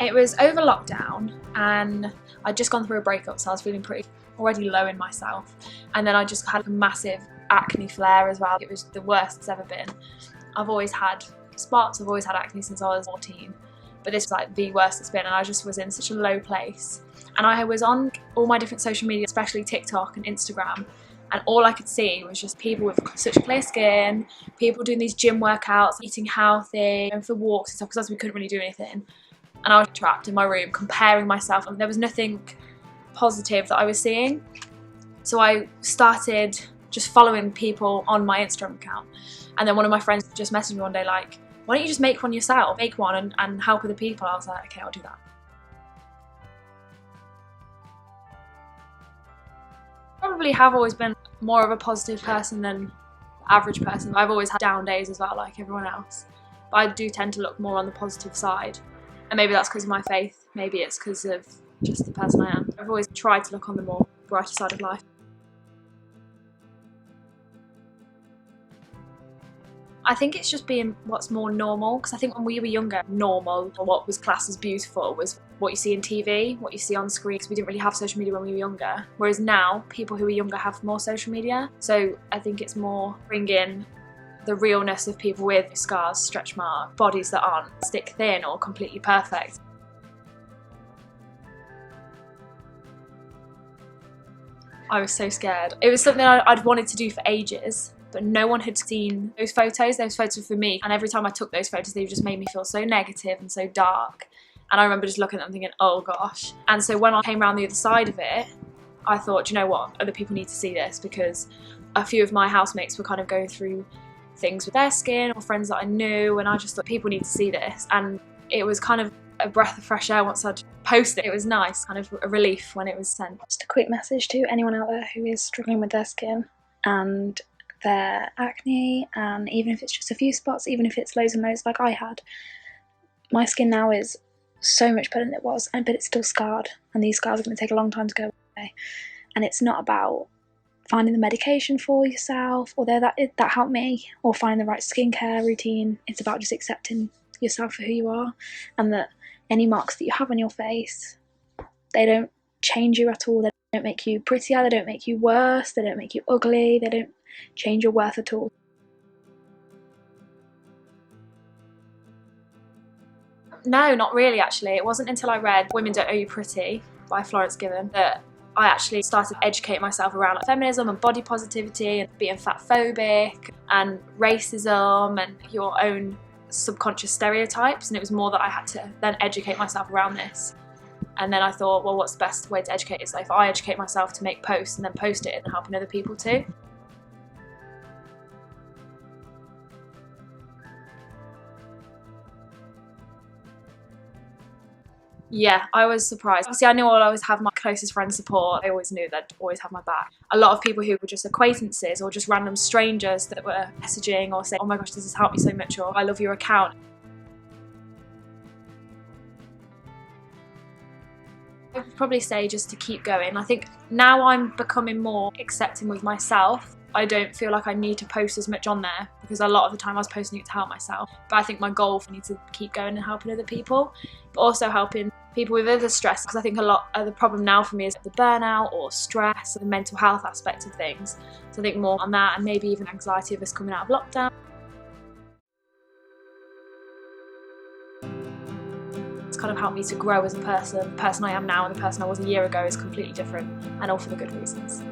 It was over lockdown and I'd just gone through a breakup, so I was feeling pretty already low in myself. And then I just had a massive acne flare as well. It was the worst it's ever been. I've always had spots, I've always had acne since I was 14. But this was like the worst it's been, and I just was in such a low place. And I was on all my different social media, especially TikTok and Instagram, and all I could see was just people with such clear skin, people doing these gym workouts, eating healthy, going for walks and stuff, because we couldn't really do anything. And I was trapped in my room comparing myself, and there was nothing positive that I was seeing. So I started just following people on my Instagram account. And then one of my friends just messaged me one day like, why don't you just make one yourself? Make one and help other people. I was like, okay, I'll do that. Probably have always been more of a positive person than the average person. I've always had down days as well, like everyone else. But I do tend to look more on the positive side. And maybe that's because of my faith. Maybe it's because of just the person I am. I've always tried to look on the more brighter side of life. I think it's just being what's more normal, because I think when we were younger, normal, or what was classed as beautiful, was what you see in TV, what you see on screen, because we didn't really have social media when we were younger. Whereas now, people who are younger have more social media. So I think it's more bringing the realness of people with scars, stretch marks, bodies that aren't stick thin or completely perfect. I was so scared. It was something I'd wanted to do for ages, but no one had seen those photos. Those photos were for me, and every time I took those photos, they just made me feel so negative and so dark. And I remember just looking at them thinking, oh gosh. And so when I came around the other side of it, I thought, do you know what, other people need to see this, because a few of my housemates were kind of going through things with their skin, or friends that I knew, and I just thought people need to see this. And it was kind of a breath of fresh air once I'd posted it. It was nice, kind of a relief when it was sent. Just a quick message to anyone out there who is struggling with their skin and their acne, and even if it's just a few spots, even if it's loads and loads like I had. My skin now is so much better than it was, but it's still scarred, and these scars are going to take a long time to go away. And it's not about finding the medication for yourself, although that helped me, or finding the right skincare routine. It's about just accepting yourself for who you are, and that any marks that you have on your face, they don't change you at all. They don't make you prettier, they don't make you worse, they don't make you ugly, they don't change your worth at all. No, not really actually. It wasn't until I read Women Don't Owe You Pretty by Florence Given that I actually started educating myself around feminism and body positivity and being fat phobic and racism and your own subconscious stereotypes. And it was more that I had to then educate myself around this. And then I thought, well, what's the best way to educate is if I educate myself to make posts and then post it and helping other people too. Yeah, I was surprised. Obviously, I knew I'll always have my closest friends' support. I always knew they'd always have my back. A lot of people who were just acquaintances or just random strangers that were messaging or saying, oh my gosh, this has helped me so much, or I love your account. I would probably say just to keep going. I think now I'm becoming more accepting with myself. I don't feel like I need to post as much on there, because a lot of the time I was posting it to help myself. But I think my goal for me to keep going and helping other people, but also helping people with other stress, because I think a lot of the problem now for me is the burnout or stress, the mental health aspect of things. So I think more on that, and maybe even anxiety of us coming out of lockdown. It's kind of helped me to grow as a person. The person I am now and the person I was a year ago is completely different, and all for the good reasons.